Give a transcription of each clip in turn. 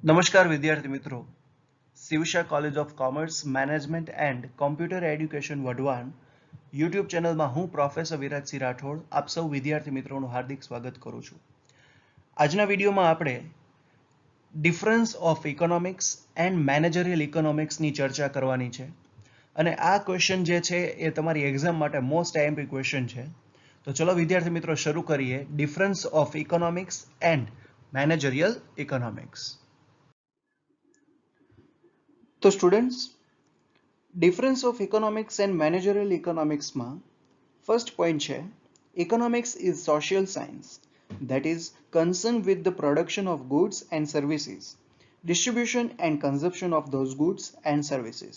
નમસ્કાર વિદ્યાર્થી મિત્રો, Shivsha college of commerce management and computer education Wadhwan YouTube ચેનલમાં હું પ્રોફેસર વિરાજસિંહ રાઠોડ આપ સૌ વિદ્યાર્થી મિત્રોનું હાર્દિક સ્વાગત કરું છું. આજના વિડીયોમાં આપણે difference of economics and managerial ઇકોનોમિક્સની ચર્ચા કરવાની છે અને આ ક્વેશ્ચન જે છે એ તમારી એક્ઝામ માટે મોસ્ટ આઈએમપી ક્વેશ્ચન છે. તો ચલો વિદ્યાર્થી મિત્રો શરૂ કરીએ difference of economics and managerial economics. તો students, difference of economics and managerial ઇકોનોમિક્સમાં ફર્સ્ટ પોઈન્ટ છે economics is social science that is concerned with the production of goods and services, distribution and consumption of those goods and services,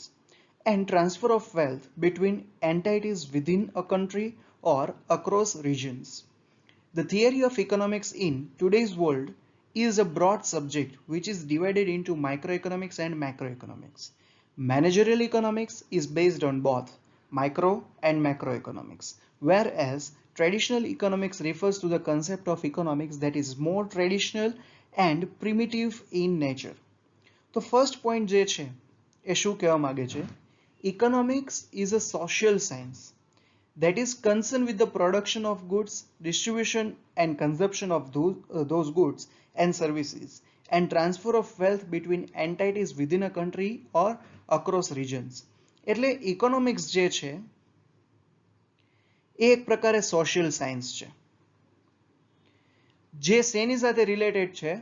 and transfer of wealth between entities within a country or across regions. The theory of economics in today's world is a broad subject which is divided into microeconomics and macroeconomics. Managerial economics is based on both micro and macroeconomics, whereas traditional economics refers to the concept of economics that is more traditional and primitive in nature. તો first point જે છે એ શું કહેવા માંગે છે? Economics is a social science that is concerned with the production of goods, distribution and consumption of those goods and services, and transfer of wealth between entities within a country or across regions. એટલે economics જે છે એ એક પ્રકારે social science છે જે શેની સાથે related છે?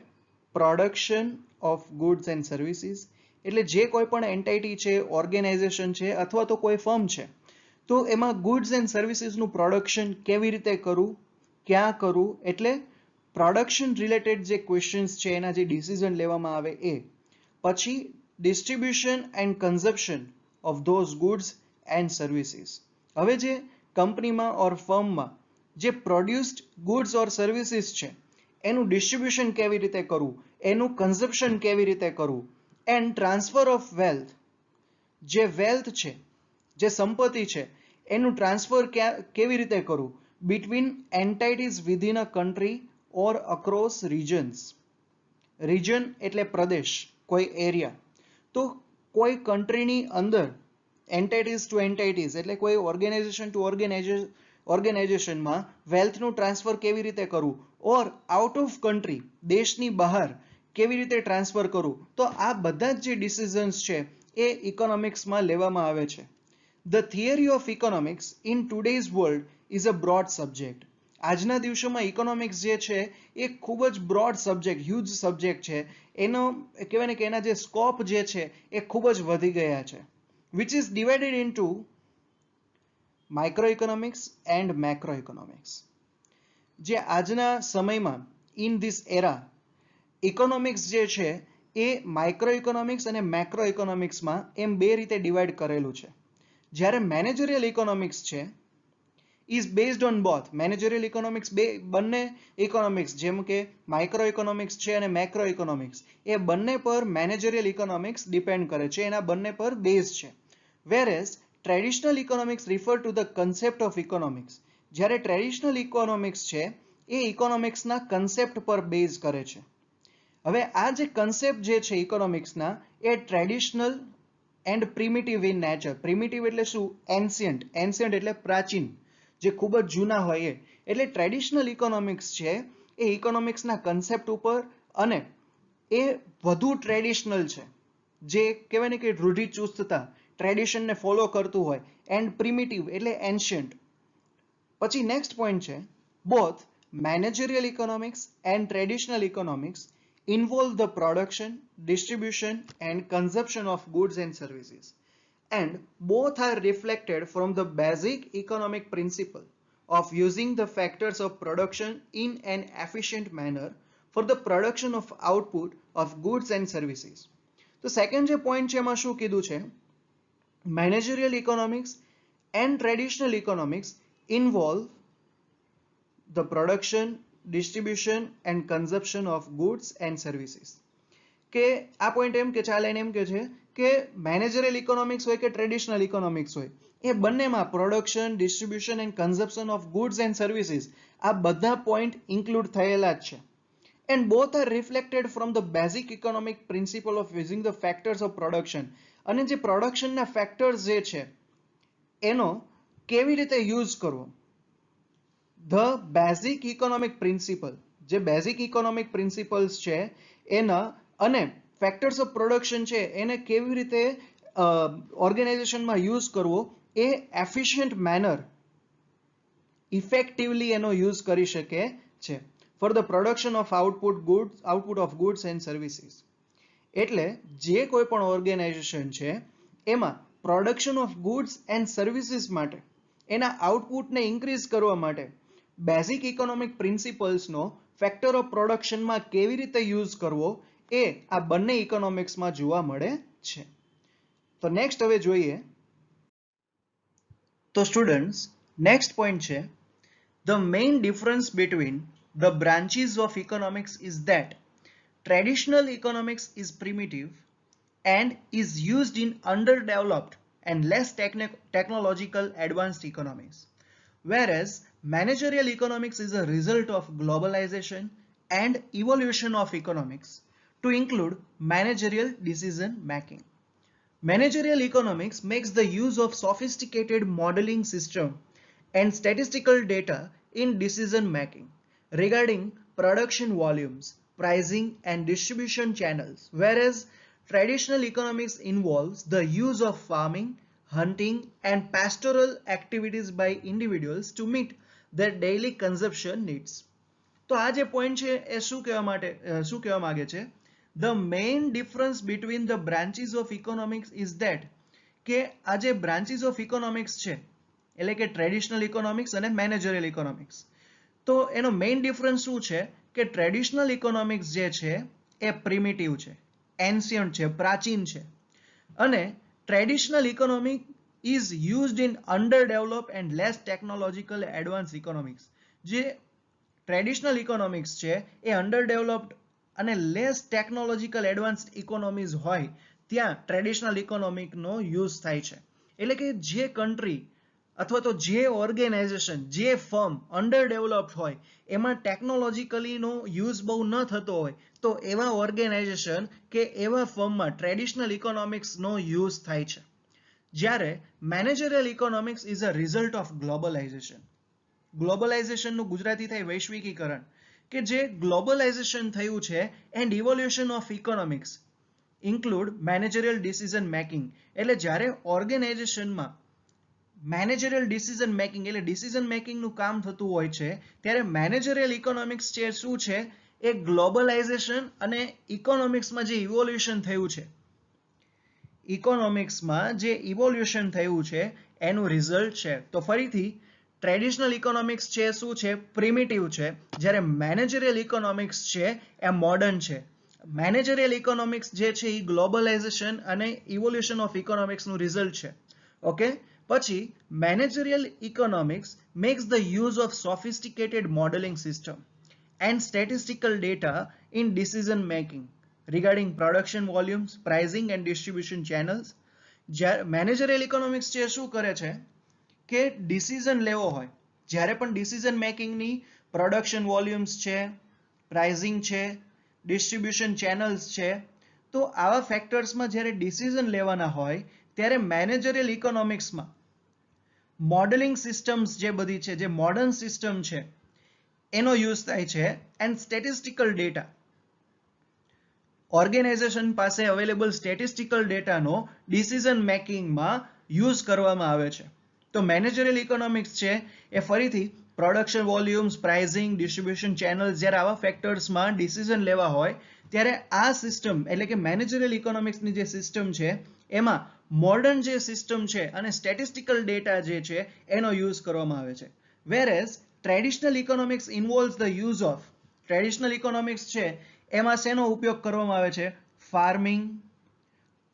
Production of goods and services. એટલે જે કોઈ પણ એન્ટિટી છે, ઓર્ગેનાઇઝેશન છે અથવા તો કોઈ ફર્મ છે, તો એમાં ગુડ્સ એન્ડ સર્વિસીસનું પ્રોડક્શન કેવી રીતે કરવું, ક્યાં કરવું, એટલે પ્રોડક્શન રિલેટેડ જે ક્વેશ્ચન્સ છે એના જે ડિસિઝન લેવામાં આવે એ. પછી distribution and consumption of those goods and services. હવે જે કંપનીમાં ઓર ફર્મમાં જે પ્રોડ્યુસ્ડ ગુડ્સ ઓર સર્વિસીસ છે એનું ડિસ્ટ્રીબ્યુશન કેવી રીતે કરવું, એનું કન્ઝપ્શન કેવી રીતે કરવું, એન્ડ ટ્રાન્સફર ઓફ વેલ્થ, જે વેલ્થ છે, જે સંપત્તિ છે એનું ટ્રાન્સફર કેવી રીતે કરવું between entities within a country or across regions. Region એટલે પ્રદેશ, કોઈ એરિયા. તો કોઈ કન્ટ્રીની અંદર એન્ટાઇટીઝ ટુ એન્ટાઇટીઝ એટલે કોઈ ઓર્ગેનાઇઝેશન ટુ ઓર્ગેનાઇઝેશનમાં વેલ્થનું ટ્રાન્સફર કેવી રીતે કરવું, ઓર આઉટ ઓફ કન્ટ્રી, દેશની બહાર કેવી રીતે ટ્રાન્સફર કરવું. તો આ બધા જ જે ડિસિઝન્સ છે એ ઇકોનોમિક્સમાં લેવામાં આવે છે. The theory of economics in today's world is a broad subject. આજના દિવસોમાં ઇકોનોમિક્સ જે છે એ ખૂબ જ બ્રોડ સબ્જેક્ટ, હ્યુજ સબ્જેક્ટ છે. એનો કહેવાય ને કે એના જે સ્કોપ જે છે એ ખૂબ જ વધી ગયા છે. which is divided into microeconomics and macroeconomics. જે આજના સમયમાં in this era ઇકોનોમિક્સ જે છે એ માઇક્રો ઇકોનોમિક્સ અને મેક્રો ઇકોનોમિક્સમાં એમ બે રીતે ડિવાઈડ કરેલું છે. જ્યારે મેનેજરિયલ ઇકોનોમિક્સ છે is based on both. Managerial economics બંને ઇકોનોમિક્સ જેમ કે માઇક્રો ઇકોનોમિક્સ છે અને મેક્રો ઇકોનોમિક્સ એ બંને પર મેનેજરિયલ ઇકોનોમિક્સ ડિપેન્ડ કરે છે, એના બંને પર બેઝ છે. Whereas traditional economics refer to the concept of economics. જ્યારે ટ્રેડિશનલ ઇકોનોમિક્સ છે એ ઇકોનોમિક્સના કન્સેપ્ટ પર બેઝ કરે છે. હવે આ જે કન્સેપ્ટ જે છે ઇકોનોમિક્સના એ traditional and primitive in nature. Primitive એટલે શું? એન્શિયન્ટ. એન્શિયન્ટ એટલે પ્રાચીન, જે ખૂબ જ જૂના હોય એ. એટલે ટ્રેડિશનલ ઇકોનોમિક્સ છે એ ઇકોનોમિક્સના કન્સેપ્ટ ઉપર અને એ વધુ ટ્રેડિશનલ છે, જે કહેવાય ને કે રૂઢિચુસ્તતા, ટ્રેડિશનને ફોલો કરતું હોય. એન્ડ પ્રિમિટિવ એટલે એન્શિયન્ટ. પછી નેક્સ્ટ પોઈન્ટ છે both managerial economics and traditional economics involve the production, distribution and consumption of goods and services, and both are reflected from the basic economic principle of using the factors of production in an efficient manner for the production of output of goods and services. તો second જે point છે એમાં શું કીધું છે? Managerial economics and traditional economics involve the production, distribution and consumption of goods and services. કે આ point એમ કે ચાલે એમ કે છે કે મેનેજરિયલ ઇકોનોમિક્સ હોય કે ટ્રેડિશનલ ઇકોનોમિક્સ હોય એ બંનેમાં production, distribution and consumption of goods and services આ બધા પોઈન્ટ ઇન્ક્લુડ થયેલા જ છે. and both are reflected from the basic economic principle of using the factors of production. અને જે પ્રોડક્શનના ફેક્ટર્સ જે છે એનો કેવી રીતે યુઝ કરવો, ધ બેઝિક ઇકોનોમિક પ્રિન્સિપલ, જે બેઝિક ઇકોનોમિક પ્રિન્સિપલ્સ છે એના અને ફેક્ટર્સ ઓફ પ્રોડક્શન છે એને કેવી રીતે ઓર્ગેનાઇઝેશનમાં યુઝ કરવો એ એફિશિયન્ટ મેનર ઇફેક્ટિવલી એનો યુઝ કરી શકે છે for the production of output of goods and services. એટલે જે કોઈ પણ ઓર્ગેનાઇઝેશન છે એમાં production of goods and services માટે એના આઉટપુટને ઇન્ક્રીઝ કરવા માટે બેઝિક ઇકોનોમિક પ્રિન્સિપલ્સનો ફેક્ટર ઓફ પ્રોડક્શનમાં કેવી રીતે યુઝ કરવો એ આ બંને ઇકોનોમિક્સમાં જોવા મળે છે. તો નેક્સ્ટ હવે જોઈએ. તો સ્ટુડન્ટ્સ નેક્સ્ટ પોઈન્ટ છે, the main difference between the branches of economics is that traditional economics is primitive and is used in underdeveloped and less technological advanced economies, whereas managerial economics is a result of globalization and evolution of economics to include managerial decision making. Managerial economics makes the use of sophisticated modeling system and statistical data in decision making regarding production volumes, pricing and distribution channels, whereas traditional economics involves the use of farming, hunting and pastoral activities by individuals to meet their daily consumption needs. તો આ જે point છે એ શું કહેવા માંગે છે, the main difference between the branches of economics is that કે આ જે branches of economics છે એટલે કે ટ્રેડિશનલ ઇકોનોમિક્સ અને મેનેજરિયલ ઇકોનોમિક્સ, તો એનો મેઇન ડિફરન્સ શું છે કે ટ્રેડિશનલ ઇકોનોમિક્સ જે છે એ પ્રિમિટિવ છે, એન્શિયન્ટ છે, પ્રાચીન છે, અને traditional economic is used in underdevelop and less technological advance economics. જે ટ્રેડિશનલ ઇકોનોમિક્સ છે એ અંડરડેવલપ્ડ અને લેસ ટેકનોલોજીકલ એડવાન્સ્ડ ઇકોનોમીઝ હોય ત્યાં ટ્રેડિશનલ ઇકોનોમિકનો યુઝ થાય છે. એટલે કે જે કન્ટ્રી અથવા તો જે ઓર્ગેનાઇઝેશન, જે ફર્મ અંડર ડેવલપ્ડ હોય એમાં ટેકનોલોજીકલીનો યુઝ બહુ ન થતો હોય તો એવા ઓર્ગેનાઇઝેશન કે એવા ફર્મમાં ટ્રેડિશનલ ઇકોનોમિક્સનો યુઝ થાય છે. જ્યારે managerial economics is a result of globalisation. ગ્લોબલાઇઝેશનનું ગુજરાતી થાય વૈશ્વિકીકરણ, કે જે ગ્લોબલાઇઝેશન થયું છે and evolution of economics include managerial decision making. એટલે જ્યારે ઓર્ગેનાઇઝેશનમાં મેનેજરિયલ ડિસિઝન મેકિંગ એટલે ડિસિઝન મેકિંગનું કામ થતું હોય છે ત્યારે મેનેજરિયલ ઇકોનોમિક્સ જે શું છે એ ગ્લોબલાઇઝેશન અને ઇકોનોમિક્સમાં જે ઇવોલ્યુશન થયું છે, ઇકોનોમિક્સમાં જે ઇવોલ્યુશન થયું છે એનું રિઝલ્ટ છે. તો ફરીથી ટ્રેડિશનલ ઇકોનોમિક્સ છે શું છે, પ્રિમિટિવ છે, જ્યારે મેનેજરિયલ ઇકોનોમિક્સ છે એ મોડર્ન છે. મેનેજરિયલ ઇકોનોમિક્સ જે છે એ ગ્લોબલાઇઝેશન અને ઇવોલ્યુશન ઓફ ઇકોનોમિક્સનું રિઝલ્ટ છે. ઓકે, પછી managerial economics makes the use of sophisticated modeling system and statistical data in decision making regarding production volumes, pricing and distribution channels. managerial economics જે શું કરે છે કે ડિસિઝન લેવો હોય, જ્યારે પણ ડિસિઝન મેકિંગની પ્રોડક્શન વોલ્યુમ્સ છે, પ્રાઇઝિંગ છે, ડિસ્ટ્રીબ્યુશન ચેનલ્સ છે, તો આવા ફેક્ટર્સમાં જ્યારે ડિસિઝન લેવાના હોય ત્યારે મેનેજરિયલ ઇકોનોમિક્સમાં મોડેલિંગ સિસ્ટમ્સ જે બધી છે, જે મોડર્ન સિસ્ટમ છે એનો યુઝ થાય છે એન્ડ સ્ટેટિસ્ટિકલ ડેટા. ઓર્ગેનાઇઝેશન પાસે અવેલેબલ સ્ટેટિસ્ટિકલ ડેટાનો ડિસિઝન મેકિંગમાં યુઝ કરવામાં આવે છે. તો મેનેજરિયલ ઇકોનોમિક્સ છે એ ફરીથી production volumes, pricing, distribution channels, જ્યારે આવા ફેક્ટર્સમાં ડિસિઝન લેવા હોય ત્યારે આ સિસ્ટમ એટલે કે મેનેજરિયલ ઇકોનોમિક્સની જે સિસ્ટમ છે એમાં મોડર્ન જે સિસ્ટમ છે અને સ્ટેટિસ્ટિકલ ડેટા જે છે એનો યુઝ કરવામાં આવે છે. Whereas traditional economics involves the use of, traditional economics છે એમાં શેનો ઉપયોગ કરવામાં આવે છે, farming,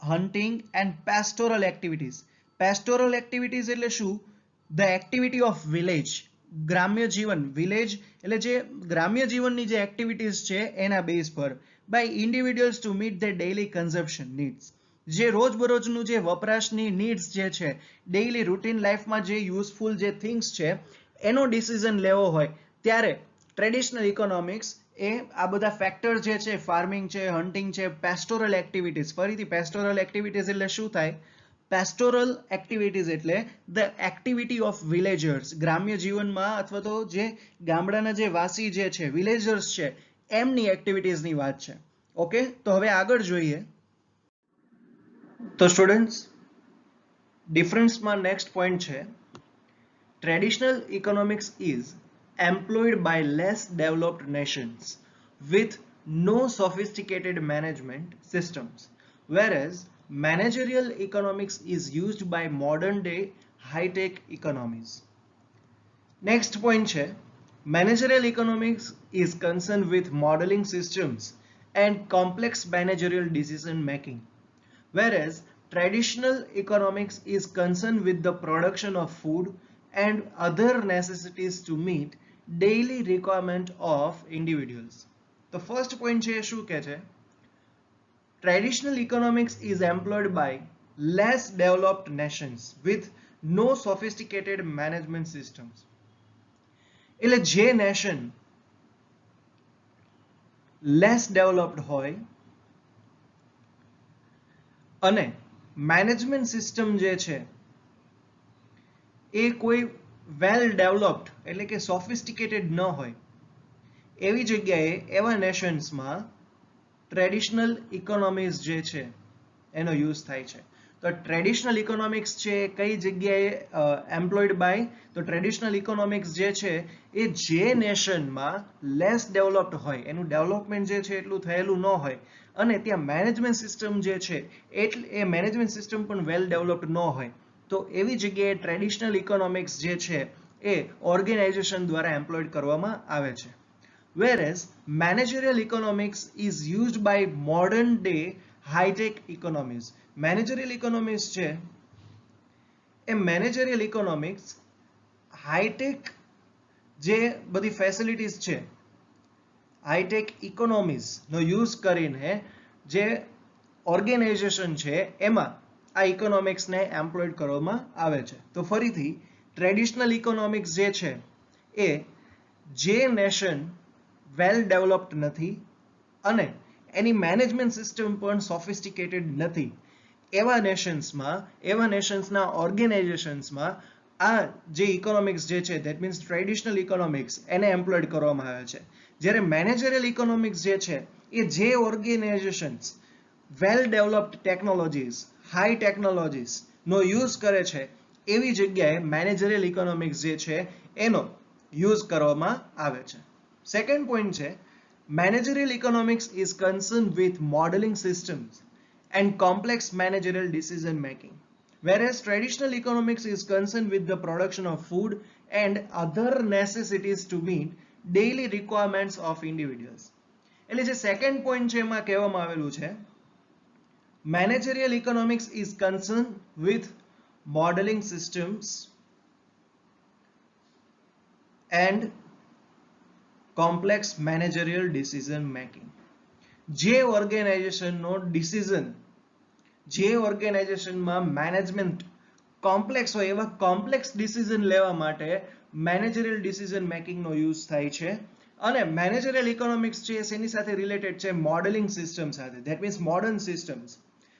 hunting and pastoral activities. Pastoral activities એટલે શું, ધ એક્ટિવિટી ઓફ વિલેજ, ગ્રામ્ય જીવન, વિલેજ એટલે જે ગ્રામ્ય જીવનની જે એક્ટિવિટીઝ છે એના બેઝ પર by individuals to meet the daily consumption needs. જે રોજબરોજનું જે વપરાશની નીડ્સ જે છે, ડેઇલી રૂટીન લાઈફમાં જે યુઝફુલ જે થિંગ્સ છે એનો ડિસિઝન લેવો હોય ત્યારે ટ્રેડિશનલ ઇકોનોમિક્સ એ આ બધા ફેક્ટર જે છે, ફાર્મિંગ છે, હન્ટિંગ છે, પેસ્ટોરલ એક્ટિવિટીઝ, ફરીથી પેસ્ટોરલ એક્ટિવિટીઝ એટલે શું થાય? પેસ્ટોરલ એક્ટિવિટીઝ એટલે ધ એક્ટિવિટી ઓફ વિલેજર્સ, ગ્રામ્ય જીવનમાં અથવા તો જે ગામડાના જે વાસી જે છે, વિલેજર્સ છે, એમની એક્ટિવિટીઝની વાત છે. ઓકે, તો હવે આગળ જોઈએ. તો સ્ટુડન્ટ્સ, ડિફરન્સમાં નેક્સ્ટ પોઈન્ટ છે, traditional economics is employed by less developed nations with no sophisticated management systems, whereas managerial economics is used by modern day high-tech economies. Next point છે, managerial economics is concerned with modeling systems and complex managerial decision making, whereas traditional economics is concerned with the production of food and other necessities to meet daily requirement of individuals. The first point છે શું કહે છે? Traditional economics is employed by less developed nations with no sophisticated management systems. એટલે જે nation less developed હોય અને management system જે છે એ કોઈ વેલ ડેવલપ્ડ એટલે કે સોફિસ્ટિકેટેડ ન હોય એવી જગ્યાએ એવા નેશન્સમાં ટ્રેડિશનલ ઇકોનોમીઝ જે છે એનો યુઝ થાય છે. તો ટ્રેડિશનલ ઇકોનોમિક્સ છે કઈ જગ્યાએ એમ્પ્લોયડ બાય? તો ટ્રેડિશનલ ઇકોનોમિક્સ જે છે એ જે નેશનમાં લેસ ડેવલપ્ડ હોય, એનું ડેવલપમેન્ટ જે છે એટલું થયેલું ન હોય અને ત્યાં મેનેજમેન્ટ સિસ્ટમ જે છે એ મેનેજમેન્ટ સિસ્ટમ પણ વેલ ડેવલપ્ડ ન હોય, તો એવી જગ્યાએ ટ્રેડિશનલ ઇકોનોમિક્સ જે છે એ ઓર્ગેનાઇઝેશન દ્વારા એમ્પ્લોયડ કરવામાં આવે છે. Whereas managerial economics is used by modern day high-tech economies. Managerial economics છે એ managerial economics high-tech જે બધી ફેસિલિટીઝ છે, હાઈટેક ઇકોનોમીઝ નો યુઝ કરીને જે ઓર્ગેનાઇઝેશન છે એમાં આ ઇકોનોમિક્સને એમ્પ્લોયડ કરવામાં આવે છે. તો ફરીથી ટ્રેડિશનલ ઇકોનોમિક્સ જે છે એ જે નેશન વેલ ડેવલપ્ડ નથી અને એની મેનેજમેન્ટ સિસ્ટમ પણ સોફિસ્ટિકેટેડ નથી એવા નેશન્સમાં, એવા નેશન્સના ઓર્ગેનાઇઝેશન્સમાં આ જે ઇકોનોમિક્સ જે છે ધેટ મીન્સ ટ્રેડિશનલ ઇકોનોમિક્સ એને એમ્પ્લોયડ કરવામાં આવે છે. જ્યારે મેનેજરિયલ ઇકોનોમિક્સ જે છે એ જે ઓર્ગેનાઇઝેશન્સ વેલ ડેવલપ્ડ ટેકનોલોજીસ, હાઈ ટેકનોલોજીસ નો યુઝ કરે છે એવી જગ્યાએ મેનેજરિયલ ઇકોનોમિક્સ જે છે એનો યુઝ કરવામાં આવે છે. સેકન્ડ પોઈન્ટ છે, managerial economics is concerned with modeling systems and complex managerial decision making, whereas traditional economics is concerned with the production of food and other necessities to meet daily requirements of individuals. એટલે જે second point છે એમાં કહેવામાં આવેલું છે, managerial economics is concerned with modeling systems and complex managerial decision making. જે ઓર્ગેનાઇઝેશનનો decision, જે ઓર્ગેનાઇઝેશનમાં management complex હોય એવા કોમ્પ્લેક્સ ડિસિઝન લેવા માટે મેનેજરિયલ ડિસિઝન મેકિંગનો યુઝ થાય છે. અને મેનેજરિયલ ઇકોનોમિક્સ છે એની સાથે રિલેટેડ છે મોડેલિંગ સિસ્ટમ સાથે, ધેટ મીન્સ મોડર્ન સિસ્ટમ્સ,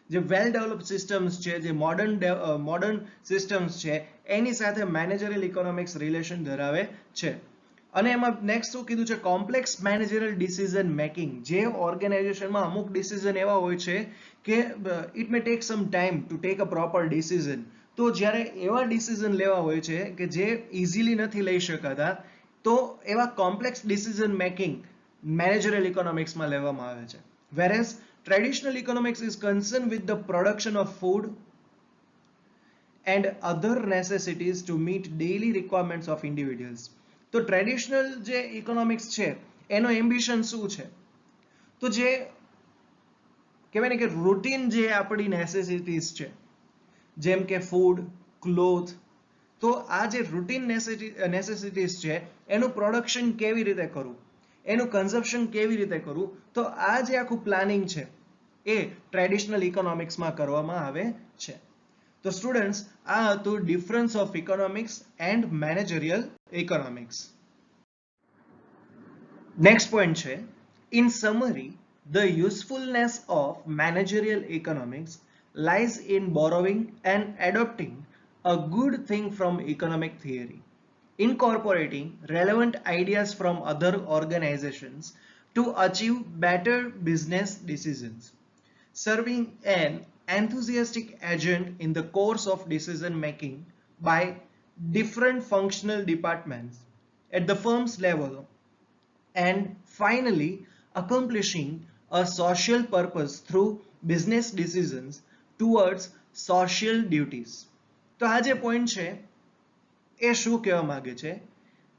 જે વેલ ડેવલપ્ડ સિસ્ટમ્સ છે, જે મોડર્ન સિસ્ટમ્સ છે એની સાથે મેનેજરિયલ ઇકોનોમિક્સ રિલેશન ધરાવે છે. અને એમાં નેક્સ્ટ શું કીધું છે? Complex managerial decision making. જે ઓર્ગેનાઇઝેશનમાં અમુક ડિસિઝન એવા હોય છે કે it may take some time to take a proper decision. તો જ્યારે એવા ડિસિઝન લેવા હોય છે કે જે ઇઝીલી નથી લઈ શકાતા, તો એવા કોમ્પ્લેક્સ ડિસિઝન મેકિંગ મેનેજરિયલ ઇકોનોમિક્સમાં લેવામાં આવે છે. Whereas traditional economics is concern with the production of food and other necessities to meet daily requirements of individuals. તો ટ્રેડિશનલ જે ઇકોનોમિક્સ છે એનો એમ્બિશન શું છે? તો જે કહેવાય ને કે રૂટીન જે આપણી નેસેસિટીઝ છે, જેમ કે ફૂડ, ક્લોથ, તો આ જે રૂટીન નેસેસિટીઝ છે એનું પ્રોડક્શન કેવી રીતે કરવું, એનું કન્ઝપ્શન કેવી રીતે કરવું, તો આ જે આખું પ્લાનિંગ છે એ ટ્રેડિશનલ ઇકોનોમિક્સમાં કરવામાં આવે છે. તો સ્ટુડન્ટ્સ, આ હતું difference of economics and managerial economics. Next point છે, in summary the usefulness of managerial economics lies in borrowing and adopting a good thing from economic theory, incorporating relevant ideas from other organizations to achieve better business decisions, serving an enthusiastic agent in the course of decision making by different functional departments at the firm's level, and finally accomplishing a social purpose through business decisions towards social duties. તો આ જે point છે એ શું કહેવા માંગે છે?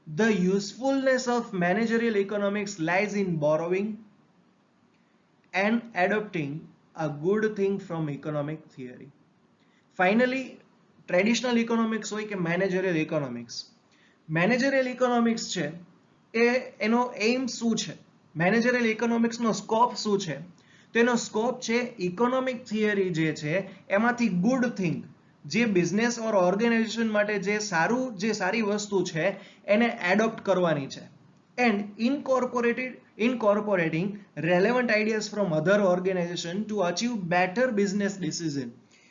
The usefulness of managerial economics lies in borrowing and adopting a good thing from economic theory. Finally, traditional economics હોય કે મેનેજરિયલ ઇકોનોમિક્સ, મેનેજરિયલ ઇકોનોમિક્સ છે એ એનો એમ શું છે, મેનેજરિયલ ઇકોનોમિક્સનો સ્કોપ શું છે? તો એનો સ્કોપ છે ઇકોનોમિક થિયરી જે છે એમાંથી ગુડ થિંગ, જે બિઝનેસ ઓર ઓર્ગેનાઇઝેશન માટે જે સારી વસ્તુ છે એને એડોપ્ટ કરવાની છે, and incorporating relevant ideas from other organization to achieve better business decision.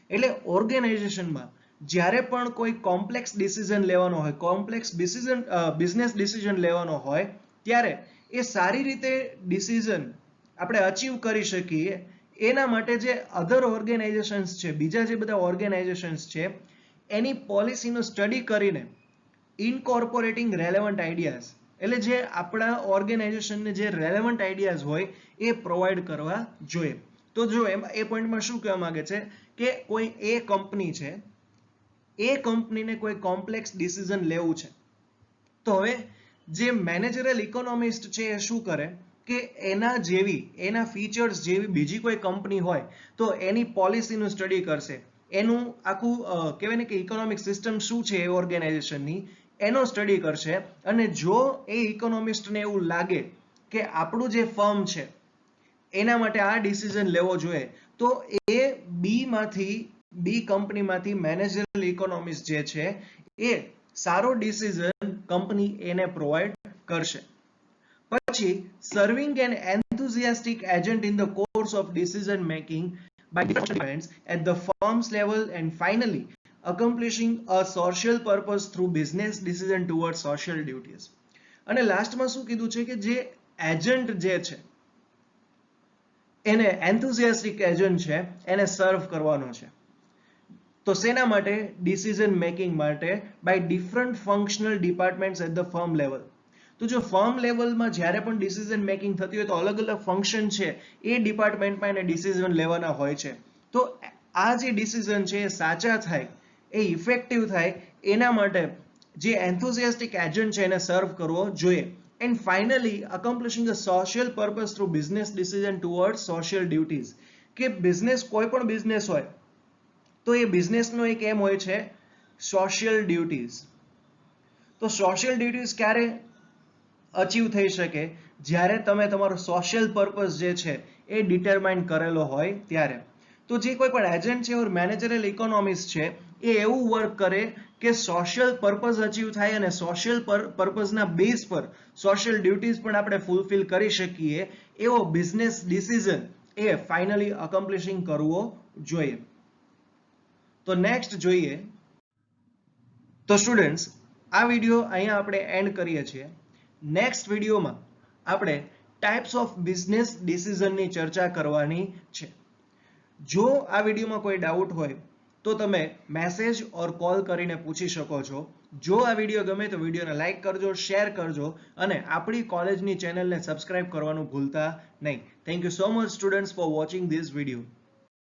એટલે ઓર્ગેનાઇઝેશનમાં જ્યારે પણ કોઈ કોમ્પ્લેક્સ ડિસિઝન લેવાનો હોય, કોમ્પ્લેક્સ બિઝનેસ ડિસિઝન લેવાનો હોય ત્યારે એ સારી રીતે ડિસિઝન આપણે અચીવ કરી શકીએ એના માટે જે અધર ઓર્ગેનાઇઝેશન્સ છે, બીજા જે બધા ઓર્ગેનાઇઝેશન્સ છે એની પોલિસીનું સ્ટડી કરીને ઇનકોર્પોરેટિંગ રેલેવન્ટ આઈડિયાઝ, એટલે જે આપણા ઓર્ગેનાઇઝેશનને જે રેલેવન્ટ આઈડિયાઝ હોય એ પ્રોવાઈડ કરવા જોઈએ. તો જો એમાં એ પોઈન્ટમાં શું કહેવા માંગે છે કે કોઈ એ કંપની છે, એ કંપનીને કોઈ કોમ્પ્લેક્સ ડિસિઝન લેવું છે, તો હવે જે મેનેજરલ ઇકોનોમિસ્ટ છે એ શું કરે કે એના ફીચર્સ જેવી બીજી કોઈ કંપની હોય તો એની પોલિસીનું સ્ટડી કરશે, એનું આખું કહેવાય ને કે ઇકોનોમિક સિસ્ટમ શું છે એ ઓર્ગેનાઇઝેશનની એનો સ્ટડી કરશે, અને જો એ ઇકોનોમિસ્ટને એવું લાગે કે આપણું જે ફર્મ છે એના માટે આ ડિસિઝન લેવો જોઈએ, તો એ બી કંપનીમાંથી મેનેજરલ ઇકોનોમિસ્ટ જે છે એ સારો ડિસિઝન કંપની એને પ્રોવાઈડ કરશે. પછી serving an enthusiastic agent in the course of decision making by different events at the firm's level, and finally accomplishing a social purpose through business decision towards social duties. અને લાસ્ટમાં શું કીધું છે કે જે એજન્ટ જે છે એને enthusiastic એજન્ટ છે એને સર્વ કરવાનો છે, તો શેના માટે? ડિસિઝન મેકિંગ માટે by different functional departments at the firm level. તો જો ફર્મ લેવલમાં જ્યારે પણ ડિસિઝન મેકિંગ થતી હોય તો અલગ અલગ ફંક્શન છે એ ડિપાર્ટમેન્ટમાં એને ડિસિઝન લેવાના હોય છે, તો આ જે ડિસિઝન છે એ સાચા થાય, એ ઇફેક્ટિવ થાય એના માટે જે એન્થુઝિયાસ્ટિક એજન્ટ છે એને સર્વ કરવો જોઈએ. And finally accomplishing a social purpose through business decision toward social duties, કે બિઝનેસ કોઈ પણ બિઝનેસ હોય તો એ બિઝનેસનો એક એમ હોય છે સોશિયલ ડ્યુટીઝ. તો સોશિયલ ડ્યુટીઝ ક્યારે અચીવ થઈ શકે? જ્યારે તમે તમારો સોશિયલ પર્પસ જે છે એ ડિટરમાઇન કરેલો હોય ત્યારે. તો જે કોઈ પણ એજન્ટ છે ઓર મેનેજરલ ઇકોનોમિસ્ટ છે એ એવું વર્ક કરે કે સોશિયલ પર્પસ અચીવ થાય અને સોશિયલ પર્પસના બેઝ પર સોશિયલ ડ્યુટીઝ પણ આપણે ફૂલફિલ કરી શકીએ એવો બિઝનેસ ડિસિઝન એ ફાઇનલી અકોમ્પ્લિશિંગ કરવો જોઈએ. તો નેક્સ્ટ જોઈએ. તો સ્ટુડન્ટ્સ, આ વિડીયો અહીંયા આપણે એન્ડ કરીએ છીએ. નેક્સ્ટ વિડીયોમાં આપણે ટાઈપ્સ ઓફ બિઝનેસ ડિસિઝનની ચર્ચા કરવાની છે. જો આ વિડીયોમાં કોઈ ડાઉટ હોય તો તમે મેસેજ ઓર કોલ કરીને પૂછી શકો છો. જો આ વિડીયો ગમે તો વિડીયોને લાઈક કરજો, શેર કરજો અને આપણી કોલેજની ચેનલને સબસ્ક્રાઇબ કરવાનું ભૂલતા નહીં. Thank you so much students for watching this video.